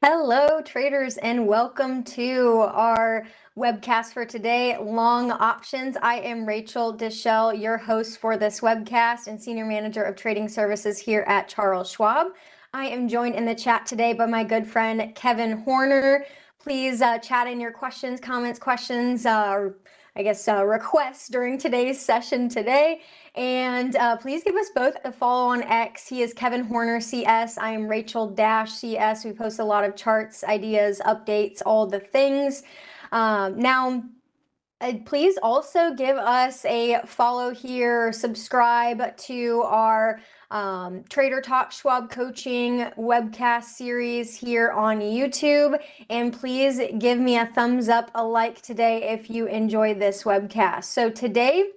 Hello, traders, and welcome to our webcast for today, Long Options. I am Rachel Deschel, your host for this webcast and Senior Manager of Trading Services here at Charles Schwab. I am joined in the chat today by my good friend, Kevin Horner. Please chat in your questions, comments, requests during today's session today. And please give us both a follow on X. He is Kevin Horner CS. I am Rachel-CS. We post a lot of charts, ideas, updates, all the things. Please also give us a follow here, subscribe to our Trader Talk Schwab Coaching webcast series here on YouTube. And please give me a thumbs up, a like today if you enjoy this webcast. So today,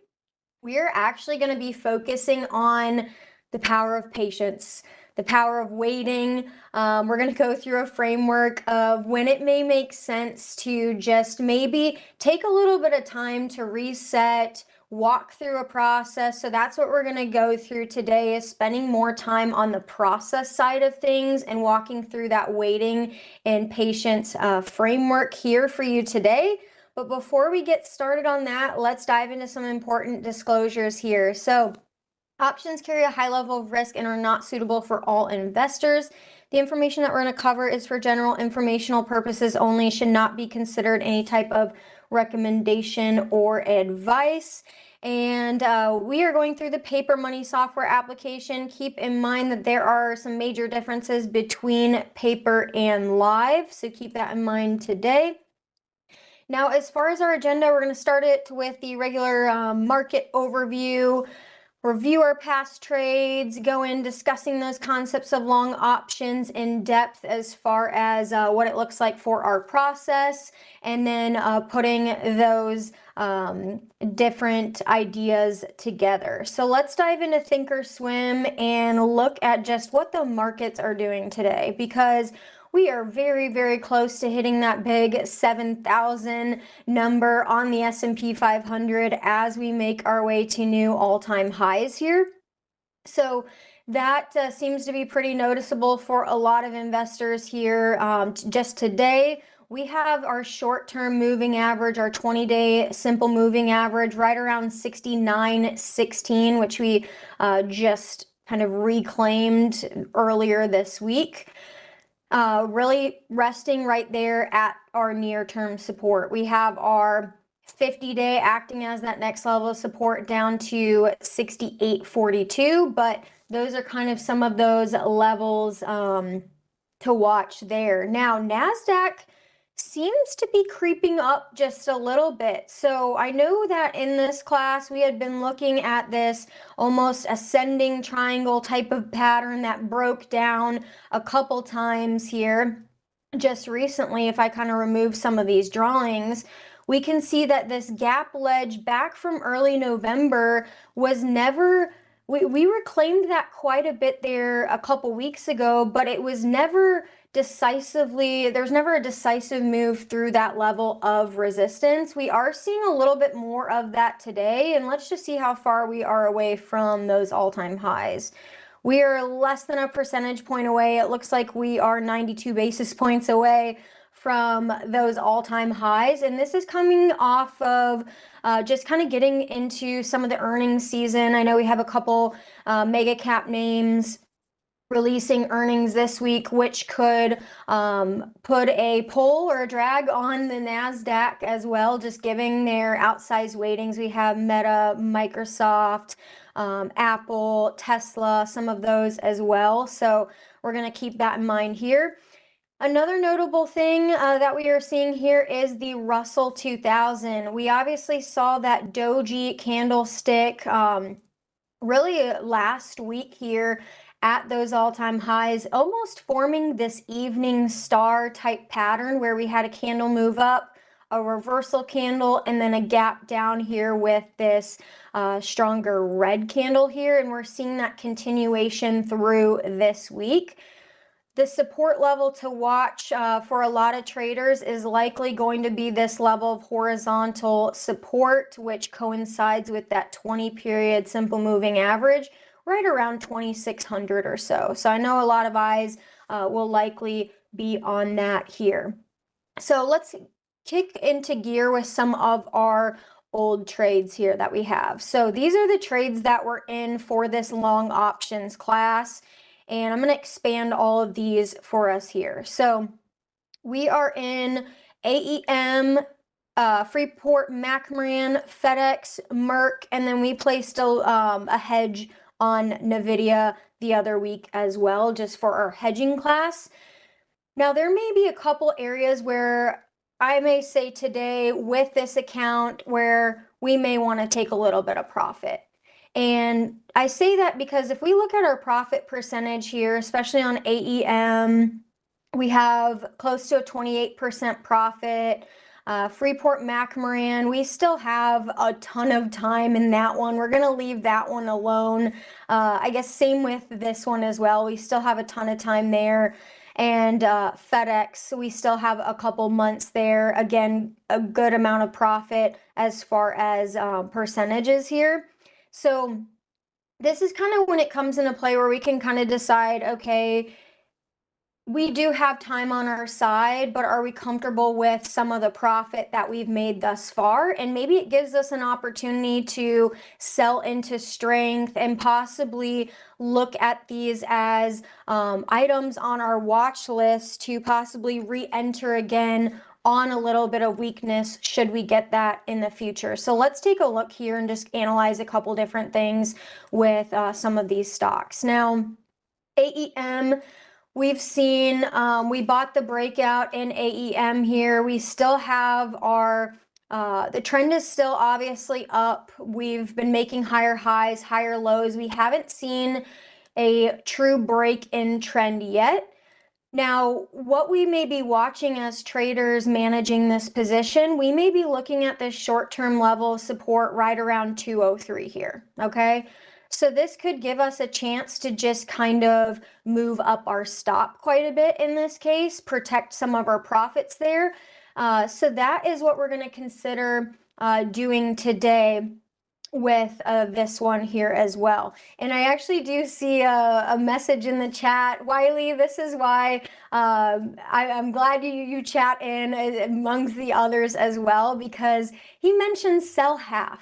we're actually going to be focusing on the power of patience, the power of waiting. We're going to go through a framework of when it may make sense to just maybe take a little bit of time to reset, walk through a process. So that's what we're going to go through today, is spending more time on the process side of things and walking through that waiting and patience framework here for you today. But before we get started on that, let's dive into some important disclosures here. So options carry a high level of risk and are not suitable for all investors. The information that we're going to cover is for general informational purposes only, should not be considered any type of recommendation or advice. And we are going through the paper money software application. Keep in mind that there are some major differences between paper and live, so keep that in mind today. Now, as far as our agenda, we're going to start it with the regular market overview, review our past trades, go in discussing those concepts of long options in depth as far as what it looks like for our process, and then putting those different ideas together. So let's dive into Thinkorswim and look at just what the markets are doing today, because we are very, very close to hitting that big 7,000 number on the S&P 500 as we make our way to new all-time highs here. So that seems to be pretty noticeable for a lot of investors here. Just today, we have our short-term moving average, our 20-day simple moving average, right around 69.16, which we just kind of reclaimed earlier this week. Really resting right there at our near-term support. We have our 50-day acting as that next level of support down to 68.42, but those are kind of some of those levels to watch there. Now, NASDAQ seems to be creeping up just a little bit. So I know that in this class we had been looking at this almost ascending triangle type of pattern that broke down a couple times here just recently. If I kind of remove some of these drawings, we can see that this gap ledge back from early November was never, we reclaimed that quite a bit there a couple weeks ago, but it was never decisively, there's never a decisive move through that level of resistance. We are seeing a little bit more of that today, and let's just see how far we are away from those all-time highs. We are less than a percentage point away. It looks like we are 92 basis points away from those all-time highs, and this is coming off of just kind of getting into some of the earnings season. I know we have a couple mega cap names releasing earnings this week, which could put a pull or a drag on the NASDAQ as well, just giving their outsized weightings. We have Meta, Microsoft, Apple, Tesla, some of those as well. So we're going to keep that in mind here. Another notable thing that we are seeing here is the Russell 2000. We obviously saw that doji candlestick really last week here at those all-time highs, almost forming this evening star type pattern where we had a candle move up, a reversal candle, and then a gap down here with this stronger red candle here. And we're seeing that continuation through this week. The support level to watch for a lot of traders is likely going to be this level of horizontal support, which coincides with that 20-period simple moving average, right around 2,600 or so. So I know a lot of eyes will likely be on that here. So let's kick into gear with some of our old trades here that we have. So these are the trades that we're in for this long options class, and I'm going to expand all of these for us here. So we are in AEM, Freeport, McMoRan, FedEx, Merck, and then we placed a hedge on NVIDIA the other week as well, just for our hedging class. Now, there may be a couple areas where I may say today with this account where we may want to take a little bit of profit. And I say that because if we look at our profit percentage here, especially on AEM, we have close to a 28% profit. Freeport McMoRan, we still have a ton of time in that one. We're going to leave that one alone. I guess same with this one as well. We still have a ton of time there. And FedEx, we still have a couple months there. Again, a good amount of profit as far as percentages here. So this is kind of when it comes into play where we can kind of decide, okay, we do have time on our side, but are we comfortable with some of the profit that we've made thus far? And maybe it gives us an opportunity to sell into strength and possibly look at these as items on our watch list to possibly re-enter again on a little bit of weakness should we get that in the future. So let's take a look here and just analyze a couple different things with some of these stocks. Now, AEM, we've seen, we bought the breakout in AEM here. We still have our, the trend is still obviously up. We've been making higher highs, higher lows. We haven't seen a true break in trend yet. Now, what we may be watching as traders managing this position, we may be looking at this short-term level of support right around 203 here, okay? So this could give us a chance to just kind of move up our stop quite a bit in this case, protect some of our profits there. So that is what we're going to consider doing today with this one here as well. And I actually do see a message in the chat. Wiley, this is why I'm glad you chat in amongst the others as well, because he mentioned sell half.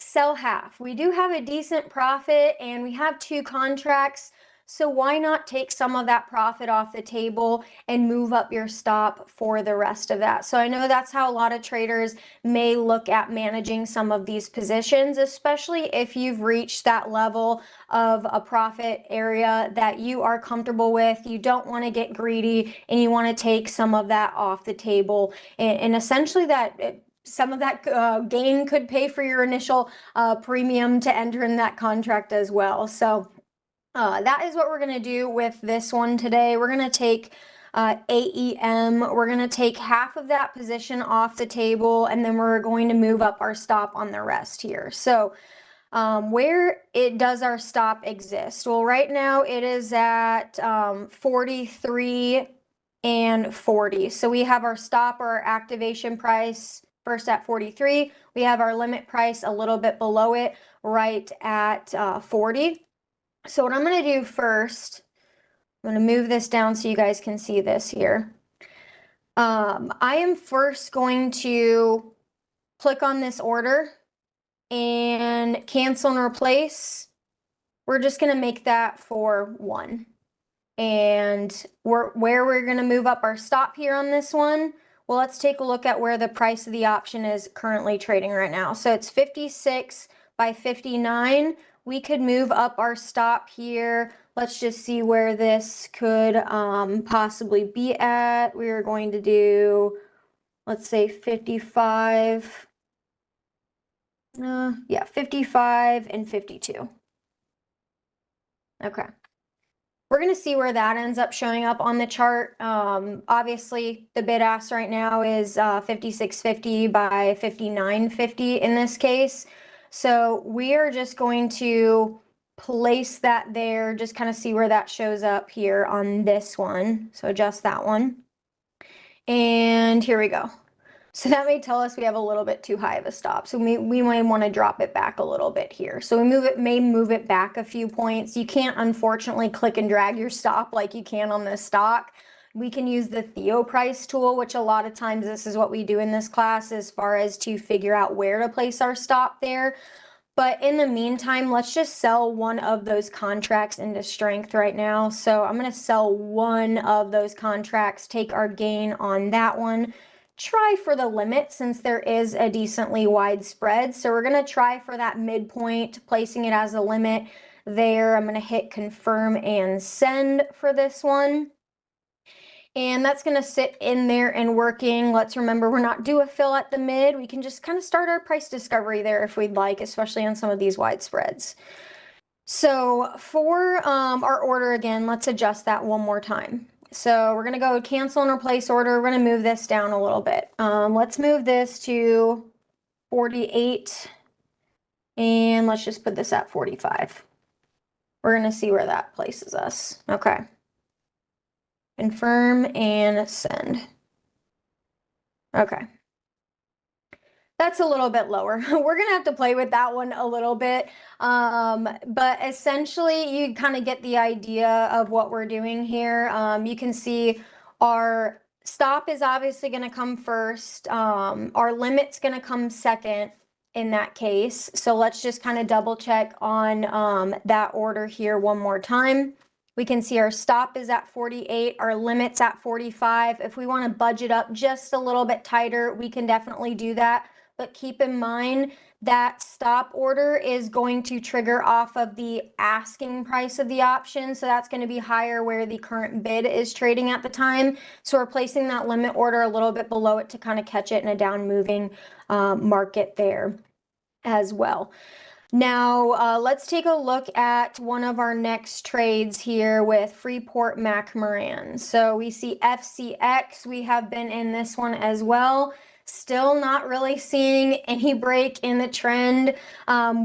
Sell half. We do have a decent profit and we have 2 contracts. So why not take some of that profit off the table and move up your stop for the rest of that? So I know that's how a lot of traders may look at managing some of these positions, especially if you've reached that level of a profit area that you are comfortable with. You don't want to get greedy and you want to take some of that off the table. And essentially that some of that gain could pay for your initial premium to enter in that contract as well. So that is what we're going to do with this one today. We're going to take AEM. We're going to take half of that position off the table, and then we're going to move up our stop on the rest here. So where does our stop exist? Well, right now it is at 43 and 40. So we have our stop or our activation price first at 43. We have our limit price a little bit below it, right at 40. So what I'm going to do first, I'm going to move this down so you guys can see this here. I am first going to click on this order and cancel and replace. We're just going to make that for 1. And where we're going to move up our stop here on this one, well, let's take a look at where the price of the option is currently trading right now. So it's 56 by 59. We could move up our stop here. Let's just see where this could possibly be at. We are going to do, let's say 55. Yeah, 55 and 52. Okay. We're going to see where that ends up showing up on the chart. Obviously, the bid ask right now is 56.50 by 59.50 in this case. So we are just going to place that there, just kind of see where that shows up here on this one. So adjust that one. And here we go. So that may tell us we have a little bit too high of a stop. So we might want to drop it back a little bit here. So we may move it back a few points. You can't unfortunately click and drag your stop like you can on this stock. We can use the Theoprice tool, which a lot of times this is what we do in this class as far as to figure out where to place our stop there. But in the meantime, let's just sell one of those contracts into strength right now. So I'm going to sell one of those contracts, take our gain on that one, try for the limit since there is a decently wide spread. So we're going to try for that midpoint, placing it as a limit there. I'm going to hit confirm and send for this one. And that's going to sit in there and working. Let's remember we're not due a fill at the mid. We can just kind of start our price discovery there if we'd like, especially on some of these wide spreads. So for our order again, let's adjust that one more time. So we're going to go cancel and replace order. We're going to move this down a little bit. Let's move this to 48 and let's just put this at 45. We're going to see where that places us. Okay. Confirm and send. Okay. That's a little bit lower. We're going to have to play with that one a little bit. But essentially, you kind of get the idea of what we're doing here. You can see our stop is obviously going to come first. Our limit's going to come second in that case. So let's just kind of double check on that order here one more time. We can see our stop is at 48, our limit's at 45. If we want to budget up just a little bit tighter, we can definitely do that. But keep in mind that stop order is going to trigger off of the asking price of the option. So that's going to be higher where the current bid is trading at the time. So we're placing that limit order a little bit below it to kind of catch it in a down moving market there as well. Now, let's take a look at one of our next trades here with Freeport-McMoRan. So we see FCX. We have been in this one as well. Still not really seeing any break in the trend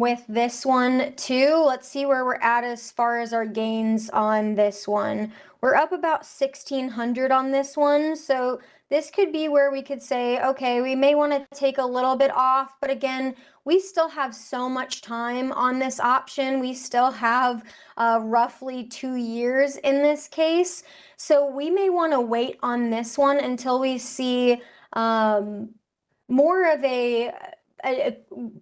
with this one too. Let's see where we're at as far as our gains on this one. We're up about 1,600 on this one. So this could be where we could say, okay, we may want to take a little bit off, but again, we still have so much time on this option. We still have roughly 2 years in this case. So we may want to wait on this one until we see more of a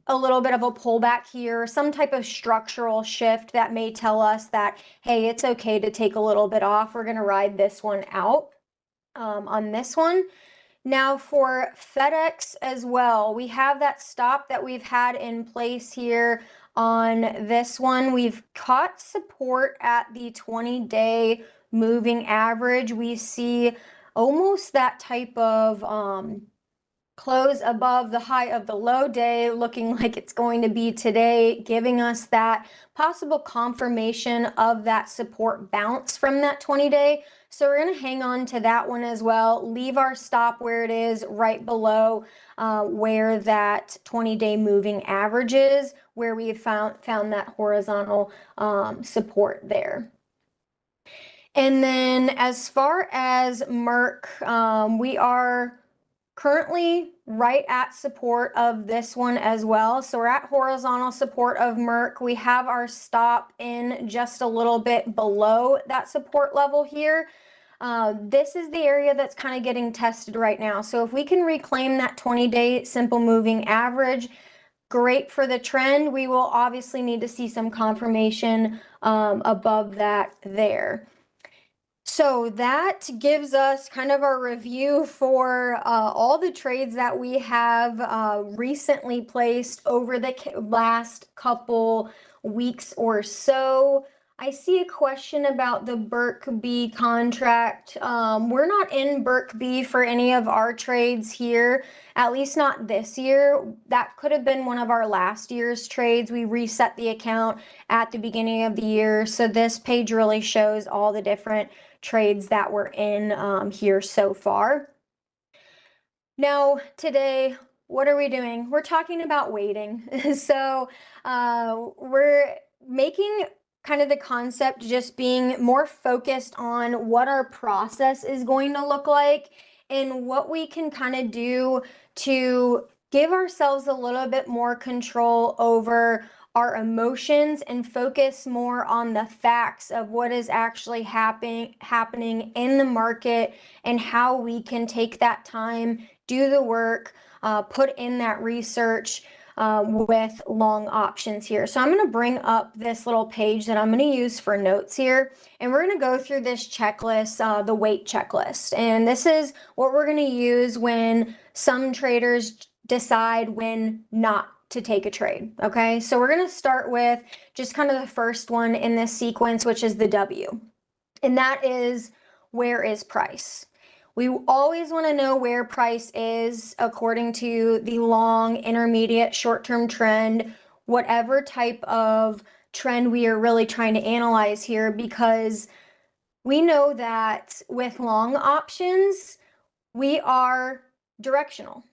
little bit of a pullback here, some type of structural shift that may tell us that, hey, it's okay to take a little bit off. We're going to ride this one out on this one. Now for FedEx as well, we have that stop that we've had in place here on this one. We've caught support at the 20-day moving average. We see almost that type of close above the high of the low day, looking like it's going to be today, giving us that possible confirmation of that support bounce from that 20-day. So we're going to hang on to that one as well, leave our stop where it is right below where that 20-day moving average is, where we have found that horizontal support there. And then as far as Merck, we are currently right at support of this one as well. So we're at horizontal support of Merck. We have our stop in just a little bit below that support level here. This is the area that's kind of getting tested right now. So if we can reclaim that 20-day simple moving average, great for the trend. We will obviously need to see some confirmation above that there. So that gives us kind of a review for all the trades that we have recently placed over the last couple weeks or so. I see a question about the Burke B contract. We're not in Burke B for any of our trades here, at least not this year. That could have been one of our last year's trades. We reset the account at the beginning of the year. So this page really shows all the different trades that we're in here so far. Now, today, what are we doing? We're talking about waiting. So we're making kind of the concept just being more focused on what our process is going to look like and what we can kind of do to give ourselves a little bit more control over our emotions and focus more on the facts of what is actually happening in the market, and how we can take that time, do the work, put in that research with long options here. So I'm going to bring up this little page that I'm going to use for notes here, and we're going to go through this checklist, the wait checklist. And this is what we're going to use when some traders decide when not to take a trade. Okay, so we're going to start with just kind of the first one in this sequence, which is the W, and that is, where is price? We always want to know where price is according to the long, intermediate, short-term trend, whatever type of trend we are really trying to analyze here, because we know that with long options, we are directional.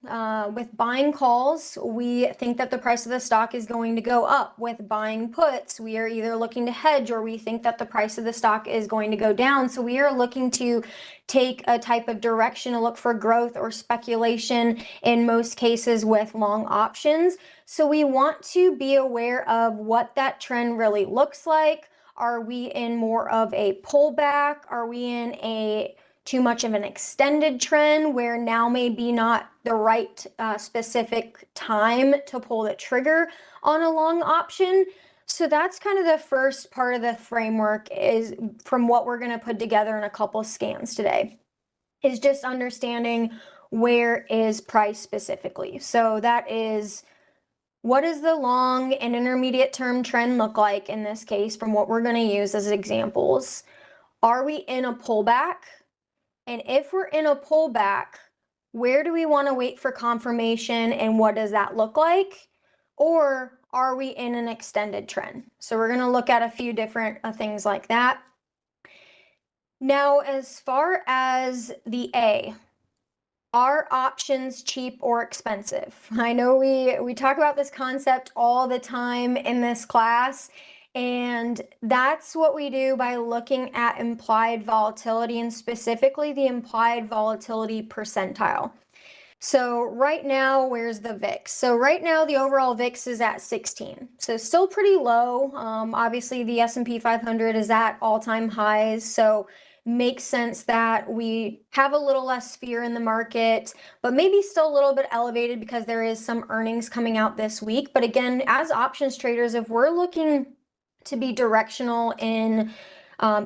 With buying calls, we think that the price of the stock is going to go up. With buying puts, we are either looking to hedge, or we think that the price of the stock is going to go down. So we are looking to take a type of direction to look for growth or speculation in most cases with long options. So we want to be aware of what that trend really looks like. Are we in more of a pullback? Are we in a too much of an extended trend where now may be not the right specific time to pull the trigger on a long option? So that's kind of the first part of the framework, is from what we're going to put together in a couple scans today, is just understanding where is price specifically. So that is, what does the long and intermediate term trend look like in this case from what we're going to use as examples? Are we in a pullback? And if we're in a pullback, where do we want to wait for confirmation, and what does that look like? Or are we in an extended trend? So we're going to look at a few different things like that. Now, as far as the A, are options cheap or expensive? I know we talk about this concept all the time in this class, and that's what we do by looking at implied volatility, and specifically the implied volatility percentile. So right now, where's the VIX? So right now, the overall VIX is at 16. So still pretty low. Obviously, the S&P 500 is at all-time highs. So makes sense that we have a little less fear in the market, but maybe still a little bit elevated because there is some earnings coming out this week. But again, as options traders, if we're looking to be directional in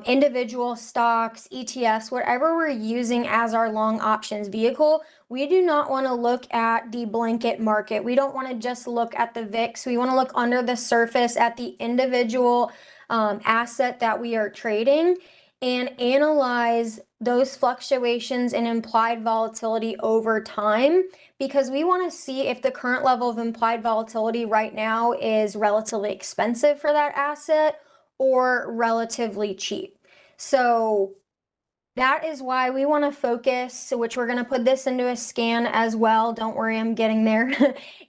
individual stocks, ETFs, whatever we're using as our long options vehicle, we do not want to look at the blanket market. We don't want to just look at the VIX. We want to look under the surface at the individual asset that we are trading, and analyze those fluctuations in implied volatility over time, because we want to see if the current level of implied volatility right now is relatively expensive for that asset or relatively cheap. So that is why we want to focus, which we're going to put this into a scan as well, don't worry, I'm getting there,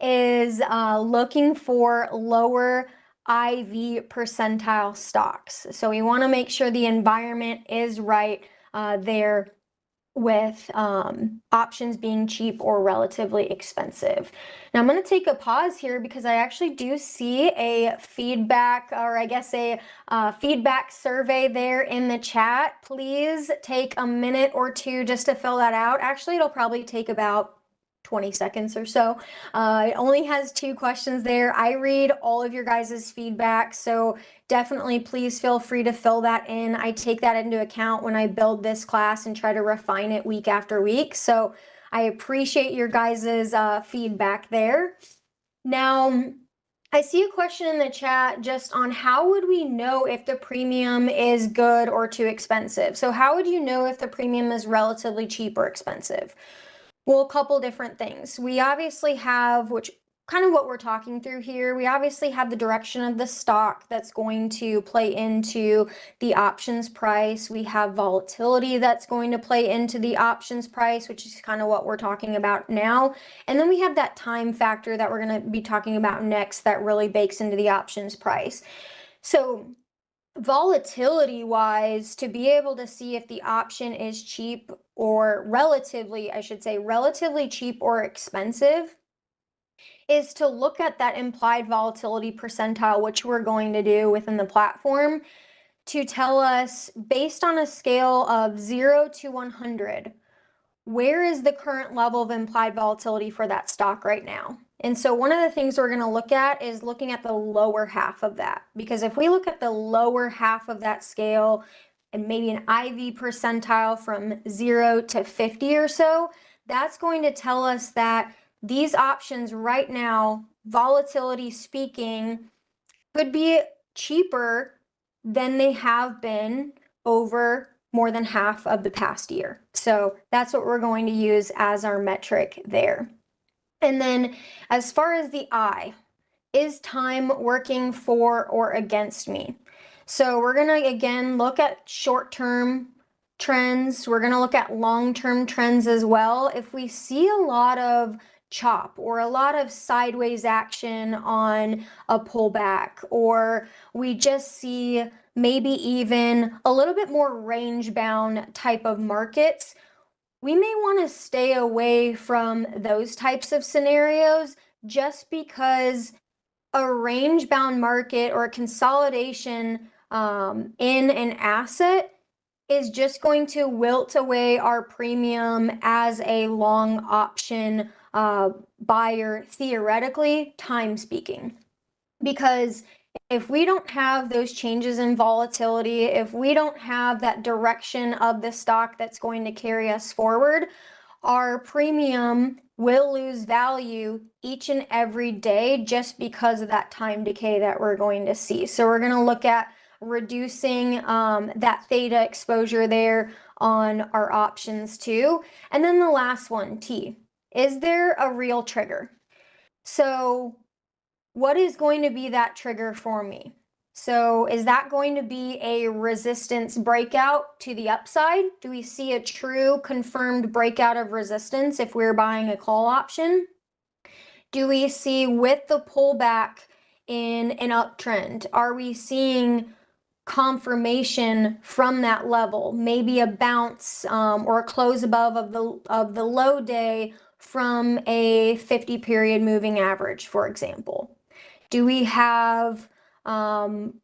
is looking for lower IV percentile stocks. So we want to make sure the environment is right there, with options being cheap or relatively expensive. Now I'm going to take a pause here because I actually do see a feedback, or I guess a feedback survey there in the chat. Please take a minute or two just to fill that out. Actually, it'll probably take about 20 seconds or so. It only has 2 questions there. I read all of your guys' feedback, so definitely please feel free to fill that in. I take that into account when I build this class and try to refine it week after week. So I appreciate your guys' feedback there. Now, I see a question in the chat just on how would we know if the premium is good or too expensive? So how would you know if the premium is relatively cheap or expensive? Well, a couple different things. We obviously have, which kind of what we're talking through here, we obviously have the direction of the stock that's going to play into the options price. We have volatility that's going to play into the options price, which is kind of what we're talking about now. And then we have that time factor that we're going to be talking about next that really bakes into the options price. So Volatility wise, to be able to see if the option is cheap or relatively, I should say, relatively cheap or expensive, is to look at that implied volatility percentile, which we're going to do within the platform, to tell us, based on a scale of 0 to 100, where is the current level of implied volatility for that stock right now? And so one of the things we're going to look at is looking at the lower half of that, because if we look at the lower half of that scale and maybe an IV percentile from 0 to 50 or so, that's going to tell us that these options right now, volatility speaking, could be cheaper than they have been over more than half of the past year. So that's what we're going to use as our metric there. And then as far as the I, is time working for or against me? So we're going to, again, look at short-term trends. We're going to look at long-term trends as well. If we see a lot of chop or a lot of sideways action on a pullback, or we just see maybe even a little bit more range-bound type of markets, we may want to stay away from those types of scenarios, just because a range-bound market or a consolidation in an asset is just going to wilt away our premium as a long option buyer, theoretically, time speaking. Because if we don't have those changes in volatility, if we don't have that direction of the stock that's going to carry us forward, our premium will lose value each and every day just because of that time decay that we're going to see. So we're going to look at reducing that theta exposure there on our options too. And then the last one, T, is there a real trigger? So what is going to be that trigger for me? So is that going to be a resistance breakout to the upside? Do we see a true confirmed breakout of resistance if we're buying a call option? Do we see, with the pullback in an uptrend, are we seeing confirmation from that level, maybe a bounce or a close above of the low day from a 50 period moving average, for example? Do we have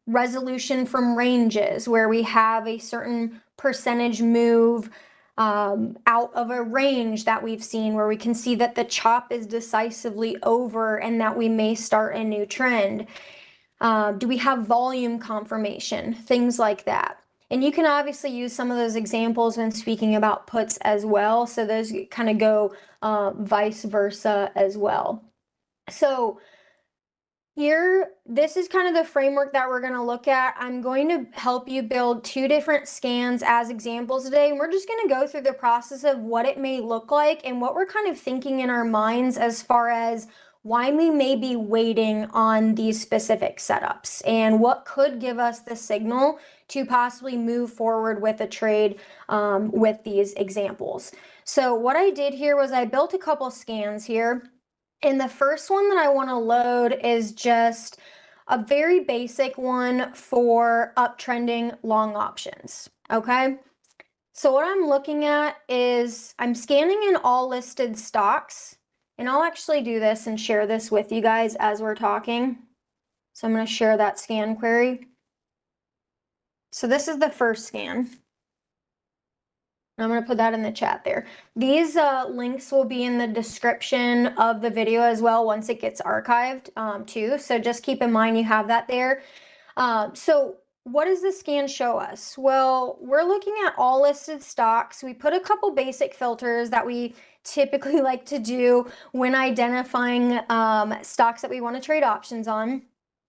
resolution from ranges where we have a certain percentage move out of a range that we've seen, where we can see that the chop is decisively over and that we may start a new trend? Do we have volume confirmation? Things like that. And you can obviously use some of those examples when speaking about puts as well. So those kind of go vice versa as well. So here, this is kind of the framework that we're going to look at. I'm going to help you build 2 different scans as examples today. And we're just going to go through the process of what it may look like and what we're kind of thinking in our minds as far as why we may be waiting on these specific setups and what could give us the signal to possibly move forward with a trade with these examples. So what I did here was I built a couple scans here. And the first one that I want to load is just a very basic one for uptrending long options. Okay. So what I'm looking at is I'm scanning in all listed stocks, and I'll actually do this and share this with you guys as we're talking. So I'm going to share that scan query. So this is the first scan. I'm going to put that in the chat there. These links will be in the description of the video as well once it gets archived too. So just keep in mind you have that there. So what does the scan show us? Well, we're looking at all listed stocks. We put a couple basic filters that we typically like to do when identifying stocks that we want to trade options on.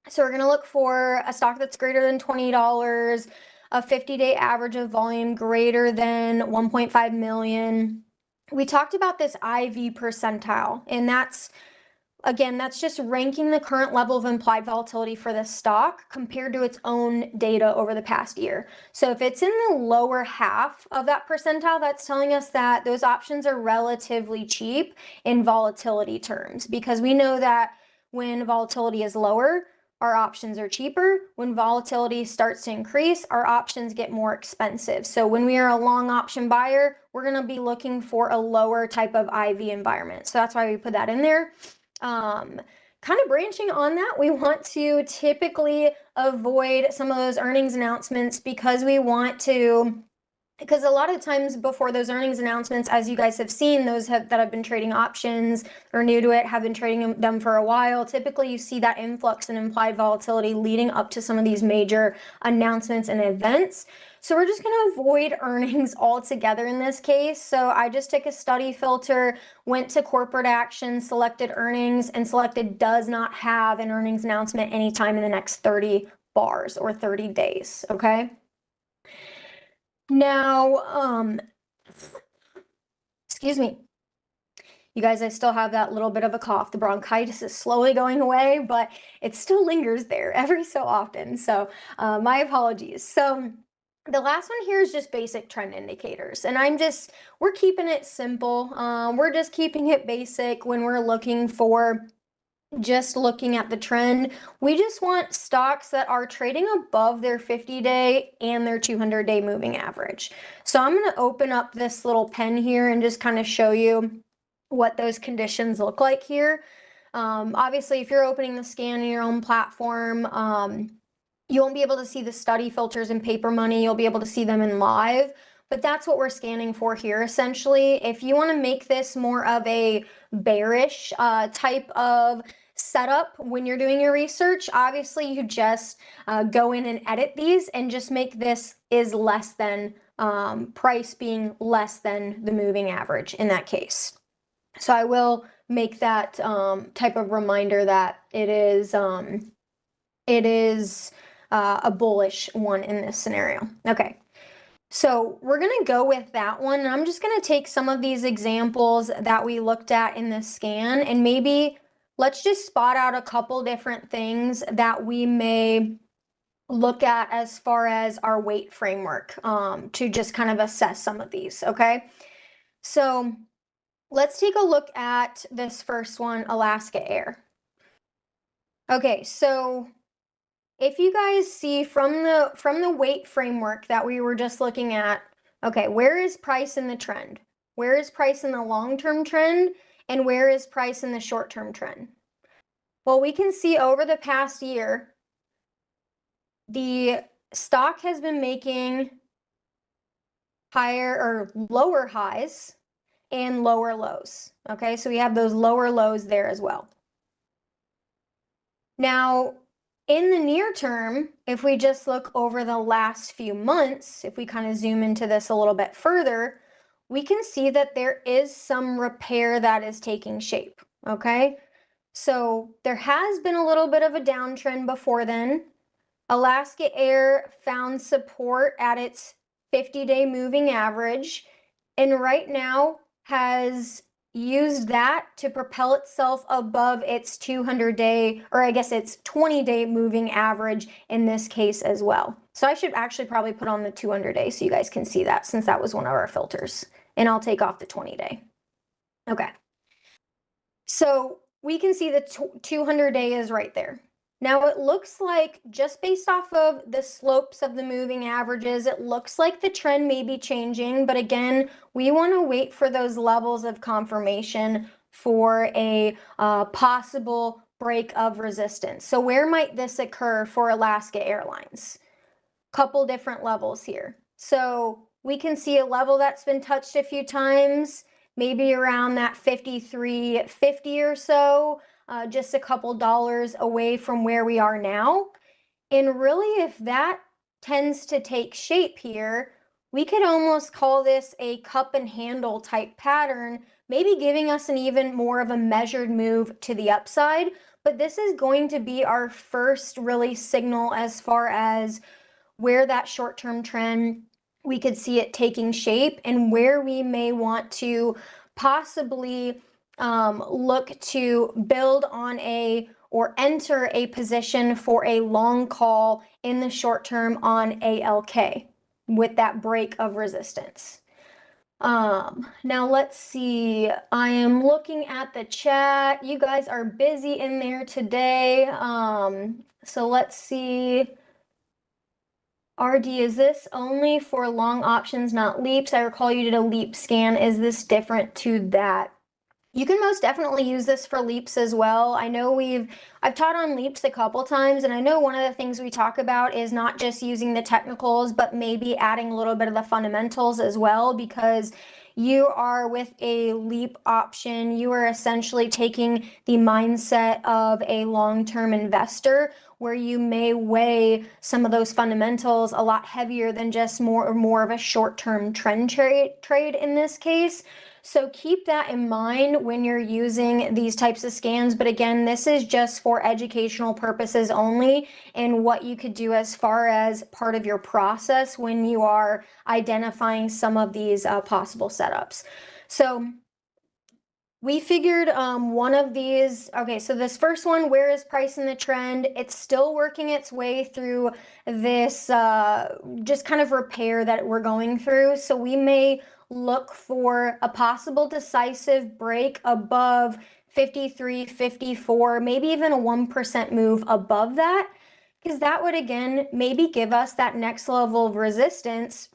So we're going to look for a stock that's greater than $20, a 50-day average of volume greater than 1.5 million. We talked about this IV percentile, and that's, again, that's just ranking the current level of implied volatility for the stock compared to its own data over the past year. So if it's in the lower half of that percentile, that's telling us that those options are relatively cheap in volatility terms, because we know that when volatility is lower, our options are cheaper. When volatility starts to increase, our options get more expensive. So when we are a long option buyer, we're going to be looking for a lower type of IV environment. So that's why we put that in there. Kind of branching on that, we want to typically avoid some of those earnings announcements because a lot of times before those earnings announcements, as you guys have seen, that have been trading options or new to it have been trading them for a while. Typically, you see that influx and implied volatility leading up to some of these major announcements and events. So we're just going to avoid earnings altogether in this case. So I just took a study filter, went to corporate action, selected earnings, and selected does not have an earnings announcement anytime in the next 30 bars or 30 days, okay? Now, excuse me. You guys, I still have that little bit of a cough. The bronchitis is slowly going away, but it still lingers there every so often. So my apologies. So the last one here is just basic trend indicators. And we're keeping it simple. We're just keeping it basic when we're looking at the trend. We just want stocks that are trading above their 50-day and their 200-day moving average. So I'm going to open up this little pen here and just kind of show you what those conditions look like here. Obviously, if you're opening the scan in your own platform, you won't be able to see the study filters in Paper Money. You'll be able to see them in live, but that's what we're scanning for here, essentially. If you want to make this more of a bearish type of setup when you're doing your research, obviously you just go in and edit these and just make this is less than price being less than the moving average in that case. So I will make that type of reminder that it is a bullish one in this scenario. Okay, so we're going to go with that one. And I'm just going to take some of these examples that we looked at in this scan, and maybe let's just spot out a couple different things that we may look at as far as our weight framework to just kind of assess some of these. Okay, so let's take a look at this first one, Alaska Air. Okay, so if you guys see from the weight framework that we were just looking at, okay, where is price in the trend? Where is price in the long-term trend? And where is price in the short-term trend? Well, we can see over the past year, the stock has been making higher or lower highs and lower lows. Okay, so we have those lower lows there as well. Now, in the near term, if we just look over the last few months, if we kind of zoom into this a little bit further, we can see that there is some repair that is taking shape. Okay, so there has been a little bit of a downtrend before then. Alaska Air found support at its 50-day moving average, and right now has used that to propel itself above its 200-day, or I guess its 20-day moving average in this case as well. So I should actually probably put on the 200-day so you guys can see that, since that was one of our filters. And I'll take off the 20-day. Okay. So we can see the 200-day is right there. Now it looks like, just based off of the slopes of the moving averages, it looks like the trend may be changing, but again, we want to wait for those levels of confirmation for a possible break of resistance. So where might this occur for Alaska Airlines? Couple different levels here. So we can see a level that's been touched a few times, maybe around that 53.50 or so. Just a couple dollars away from where we are now. And really, if that tends to take shape here, we could almost call this a cup and handle type pattern, maybe giving us an even more of a measured move to the upside. But this is going to be our first really signal as far as where that short-term trend, we could see it taking shape, and where we may want to possibly look to build on or enter a position for a long call in the short term on ALK with that break of resistance. Now let's see. I am looking at the chat. You guys are busy in there today. So let's see. RD, is this only for long options, not leaps? I recall you did a leap scan. Is this different to that? You can most definitely use this for leaps as well. I know I've taught on leaps a couple times, and I know one of the things we talk about is not just using the technicals, but maybe adding a little bit of the fundamentals as well, because you are with a leap option, you are essentially taking the mindset of a long-term investor where you may weigh some of those fundamentals a lot heavier than just more of a short-term trend trade in this case. So keep that in mind when you're using these types of scans. But again, this is just for educational purposes only, and what you could do as far as part of your process when you are identifying some of these possible setups. So we figured one of these, okay, so this first one, where is price in the trend? It's still working its way through this just kind of repair that we're going through. So we may look for a possible decisive break above 53, 54, maybe even a 1% move above that, because that would again maybe give us that next level of resistance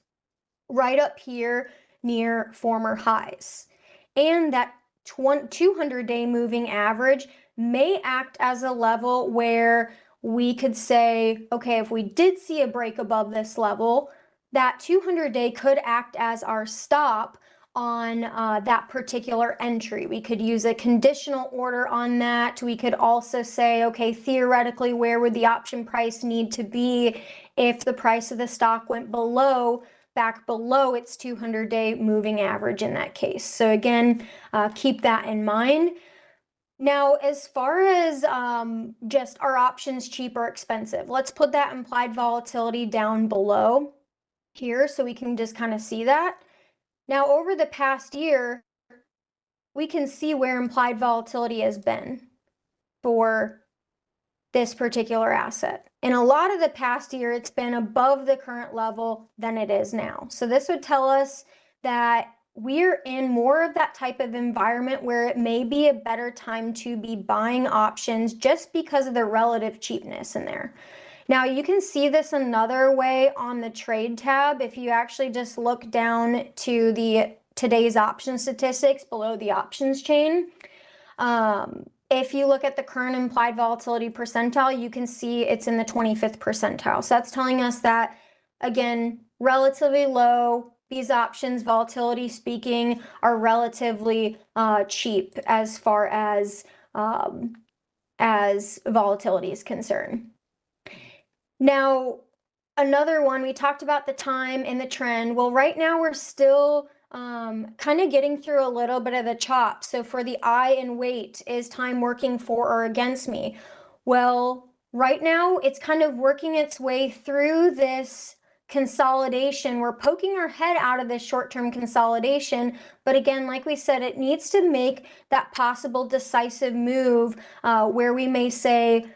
right up here near former highs. And that 200-day moving average may act as a level where we could say, okay, if we did see a break above this level, that 200-day could act as our stop on that particular entry. We could use a conditional order on that. We could also say, okay, theoretically, where would the option price need to be if the price of the stock went back below its 200-day moving average in that case. So again, keep that in mind. Now, as far as just our options cheap or expensive, let's put that implied volatility down below here so we can just kind of see that. Now, over the past year, we can see where implied volatility has been for this particular asset. In a lot of the past year, it's been above the current level than it is now. So this would tell us that we're in more of that type of environment where it may be a better time to be buying options just because of the relative cheapness in there. Now you can see this another way on the trade tab. If you actually just look down to the today's option statistics below the options chain, if you look at the current implied volatility percentile, you can see it's in the 25th percentile. So that's telling us that, again, relatively low. These options, volatility speaking, are relatively cheap as far as volatility is concerned. Now, another one, we talked about the time and the trend. Well, right now we're still kind of getting through a little bit of the chop. So for the I and wait, is time working for or against me? Well, right now it's kind of working its way through this consolidation. We're poking our head out of this short-term consolidation, but again, like we said, it needs to make that possible decisive move where we may say,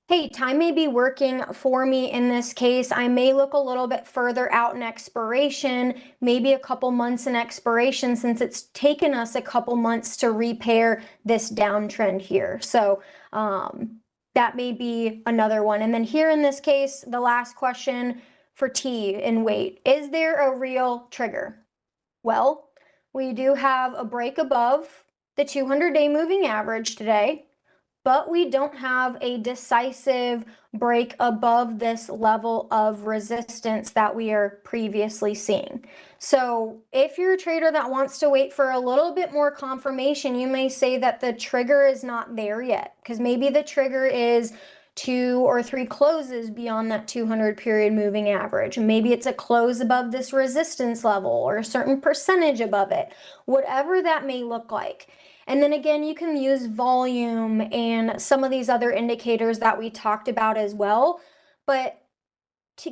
hey, time may be working for me in this case. I may look a little bit further out in expiration, maybe a couple months in expiration, since it's taken us a couple months to repair this downtrend here. So that may be another one. And then here in this case, the last question for T and wait, is there a real trigger? Well, we do have a break above the 200-day moving average today, but we don't have a decisive break above this level of resistance that we are previously seeing. So if you're a trader that wants to wait for a little bit more confirmation, you may say that the trigger is not there yet, because maybe the trigger is 2 or 3 closes beyond that 200 period moving average. Maybe it's a close above this resistance level or a certain percentage above it, whatever that may look like. And then again, you can use volume and some of these other indicators that we talked about as well. But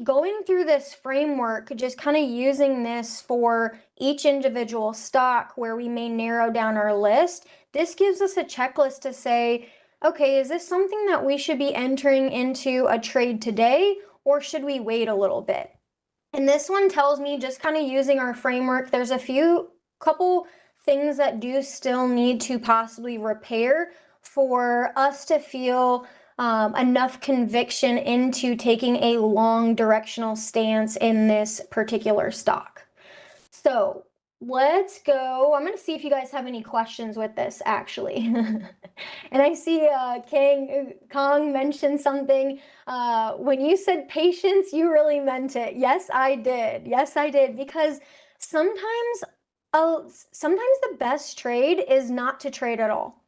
going through this framework, just kind of using this for each individual stock where we may narrow down our list, this gives us a checklist to say, okay, is this something that we should be entering into a trade today, or should we wait a little bit? And this one tells me, just kind of using our framework, there's a few couple things that do still need to possibly repair for us to feel enough conviction into taking a long directional stance in this particular stock. So let's go. I'm going to see if you guys have any questions with this, actually. And I see Kong mentioned something. When you said patience, you really meant it. Yes, I did. Yes, I did. Because sometimes, sometimes the best trade is not to trade at all.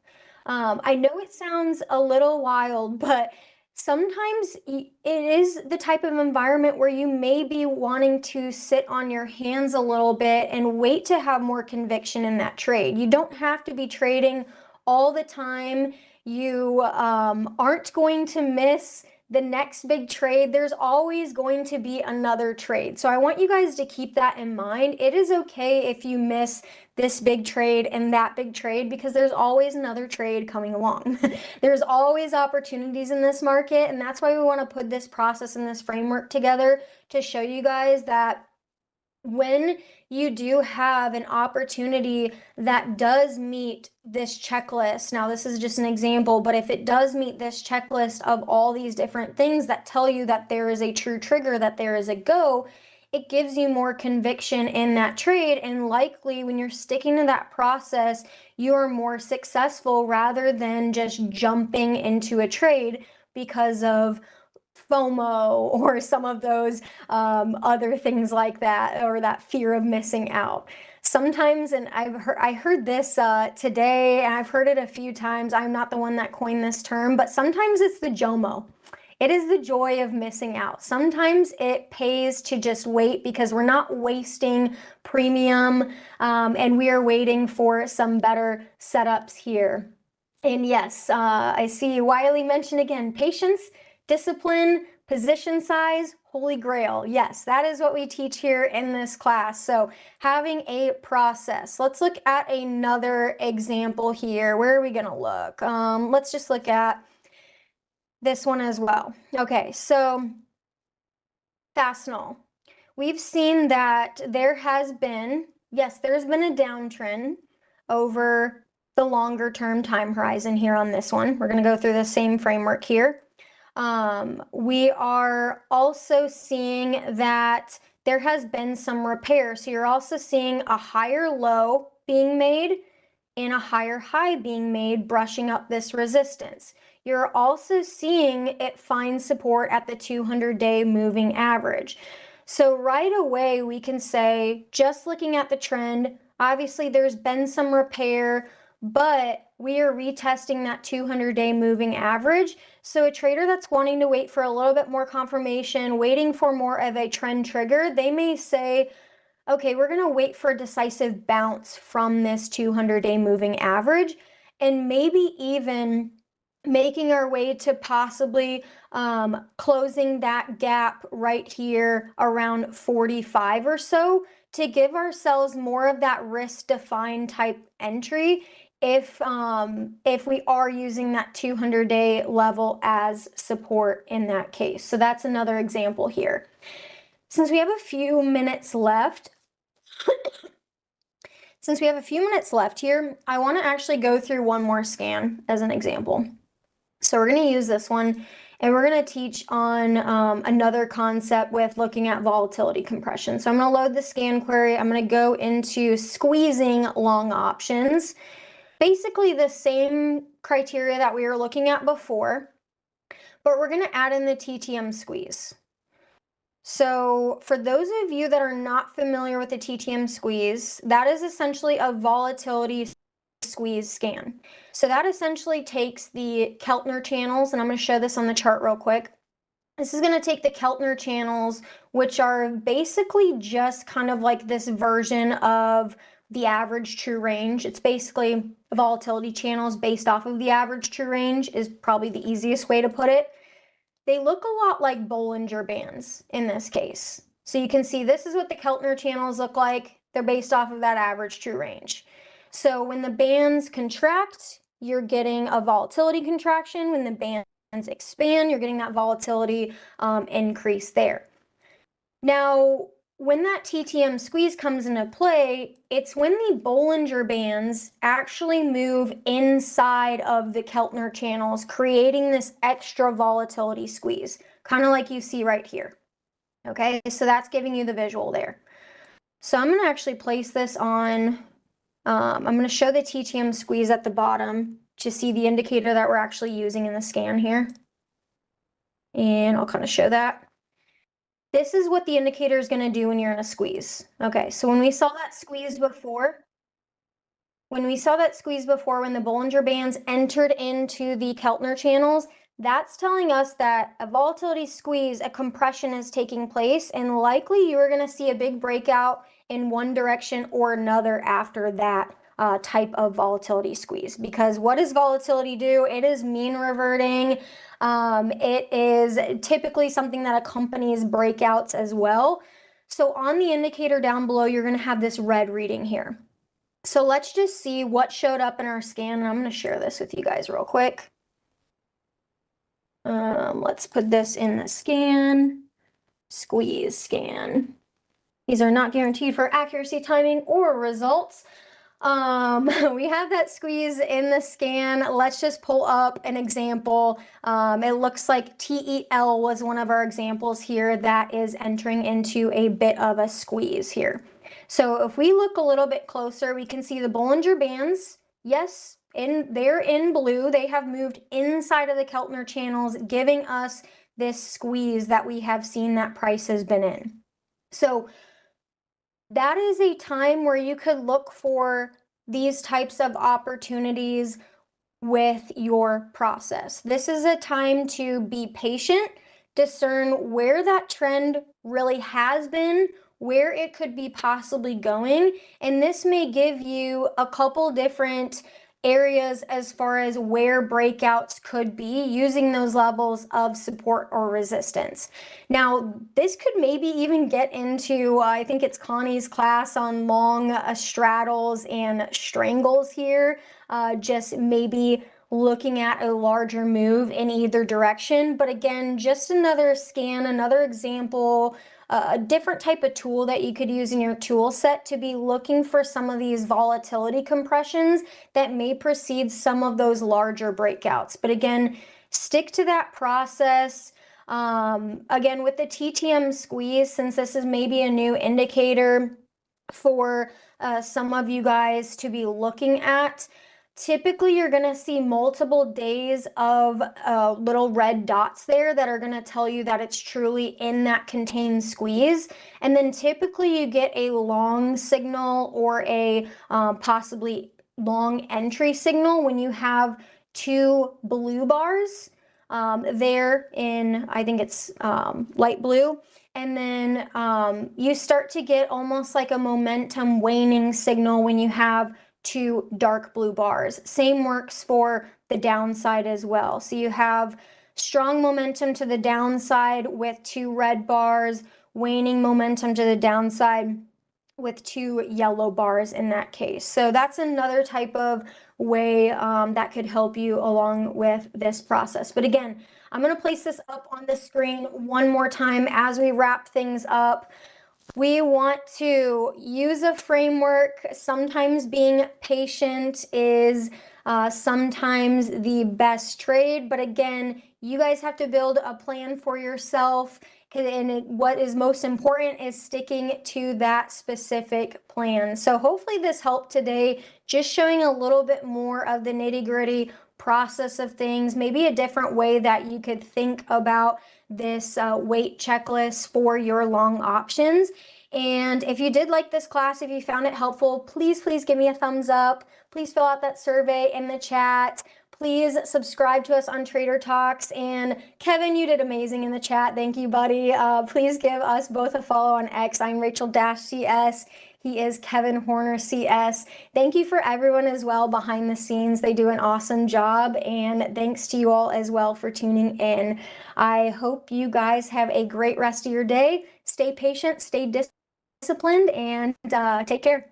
I know it sounds a little wild, but sometimes it is the type of environment where you may be wanting to sit on your hands a little bit and wait to have more conviction in that trade. You don't have to be trading all the time. You aren't going to miss the next big trade. There's always going to be another trade. So I want you guys to keep that in mind. It is okay if you miss this big trade and that big trade, because there's always another trade coming along. There's always opportunities in this market, and that's why we want to put this process and this framework together to show you guys that when you do have an opportunity that does meet this checklist, now this is just an example, but if it does meet this checklist of all these different things that tell you that there is a true trigger, that there is a go, it gives you more conviction in that trade. And likely when you're sticking to that process, you are more successful rather than just jumping into a trade because of FOMO or some of those other things like that, or that fear of missing out. Sometimes, and I heard this today, and I've heard it a few times. I'm not the one that coined this term, but sometimes it's the JOMO. It is the joy of missing out. Sometimes it pays to just wait because we're not wasting premium, and we are waiting for some better setups here. And yes, I see Wiley mentioned again, patience, discipline, position size, holy grail. Yes, that is what we teach here in this class. So having a process. Let's look at another example here. Where are we going to look? Let's just look at this one as well. Okay, so Fastenal. We've seen that there has been, yes, there's been a downtrend over the longer term time horizon here on this one. We're going to go through the same framework here. We are also seeing that there has been some repair. So you're also seeing a higher low being made and a higher high being made, brushing up this resistance. You're also seeing it find support at the 200-day moving average. So right away, we can say, just looking at the trend, obviously there's been some repair, but we are retesting that 200-day moving average. So a trader that's wanting to wait for a little bit more confirmation, waiting for more of a trend trigger, they may say, okay, we're going to wait for a decisive bounce from this 200-day moving average, and maybe even making our way to possibly closing that gap right here around 45 or so, to give ourselves more of that risk defined type entry if we are using that 200-day level as support in that case. So that's another example here. Since we have a few minutes left, here, I want to actually go through one more scan as an example. So we're going to use this one, and we're going to teach on another concept with looking at volatility compression. So I'm going to load the scan query. I'm going to go into squeezing long options. Basically the same criteria that we were looking at before, but we're going to add in the TTM squeeze. So for those of you that are not familiar with the TTM squeeze, that is essentially a volatility squeeze scan. So that essentially takes the Keltner channels, and I'm going to show this on the chart real quick. This is going to take the Keltner channels, which are basically just kind of like this version of the average true range. It's basically volatility channels based off of the average true range is probably the easiest way to put it. They look a lot like Bollinger Bands in this case. So you can see this is what the Keltner channels look like. They're based off of that average true range. So when the bands contract, you're getting a volatility contraction. When the bands expand, you're getting that volatility increase there. Now, when that TTM squeeze comes into play, it's when the Bollinger Bands actually move inside of the Keltner channels, creating this extra volatility squeeze, kind of like you see right here. Okay, so that's giving you the visual there. So I'm going to actually place this on, I'm going to show the TTM squeeze at the bottom to see the indicator that we're actually using in the scan here. And I'll kind of show that. This is what the indicator is going to do when you're in a squeeze. Okay, so when we saw that squeeze before, when the Bollinger Bands entered into the Keltner channels, that's telling us that a volatility squeeze, a compression is taking place, and likely you are going to see a big breakout in one direction or another after that type of volatility squeeze. Because what does volatility do? It is mean reverting. It is typically something that accompanies breakouts as well. So on the indicator down below, you're going to have this red reading here. So let's just see what showed up in our scan. And I'm going to share this with you guys real quick. Let's put this in the scan, squeeze scan. These are not guaranteed for accuracy, timing, or results. We have that squeeze in the scan. Let's just pull up an example. It looks like TEL was one of our examples here that is entering into a bit of a squeeze here. So if we look a little bit closer, we can see the Bollinger Bands. Yes, they're in blue. They have moved inside of the Keltner channels, giving us this squeeze that we have seen that price has been in. So that is a time where you could look for these types of opportunities with your process. This is a time to be patient, discern where that trend really has been, where it could be possibly going, and this may give you a couple different areas as far as where breakouts could be using those levels of support or resistance. Now, this could maybe even get into, I think it's Connie's class on long straddles and strangles here, just maybe looking at a larger move in either direction. But again, just another scan, another example, a different type of tool that you could use in your tool set to be looking for some of these volatility compressions that may precede some of those larger breakouts. But again, stick to that process. Again, with the TTM squeeze, since this is maybe a new indicator for some of you guys to be looking at, typically you're going to see multiple days of little red dots there that are going to tell you that it's truly in that contained squeeze. And then typically you get a long signal or a possibly long entry signal when you have two blue bars there in, I think it's light blue. And then you start to get almost like a momentum waning signal when you have two dark blue bars. Same works for the downside as well. So you have strong momentum to the downside with two red bars, waning momentum to the downside with two yellow bars in that case. So that's another type of way that could help you along with this process. But again, I'm going to place this up on the screen one more time as we wrap things up. We want to use a framework. Sometimes being patient is sometimes the best trade. But again, you guys have to build a plan for yourself. And what is most important is sticking to that specific plan. So hopefully this helped today, just showing a little bit more of the nitty-gritty process of things, maybe a different way that you could think about this weight checklist for your long options. And if you did like this class, if you found it helpful, please give me a thumbs up. Please fill out that survey in the chat. Please subscribe to us on Trader Talks. And Kevin, you did amazing in the chat. Thank you, buddy. Please give us both a follow on X. I'm Rachel-CS. He is Kevin Horner CS. Thank you for everyone as well behind the scenes. They do an awesome job. And thanks to you all as well for tuning in. I hope you guys have a great rest of your day. Stay patient, stay disciplined, and take care.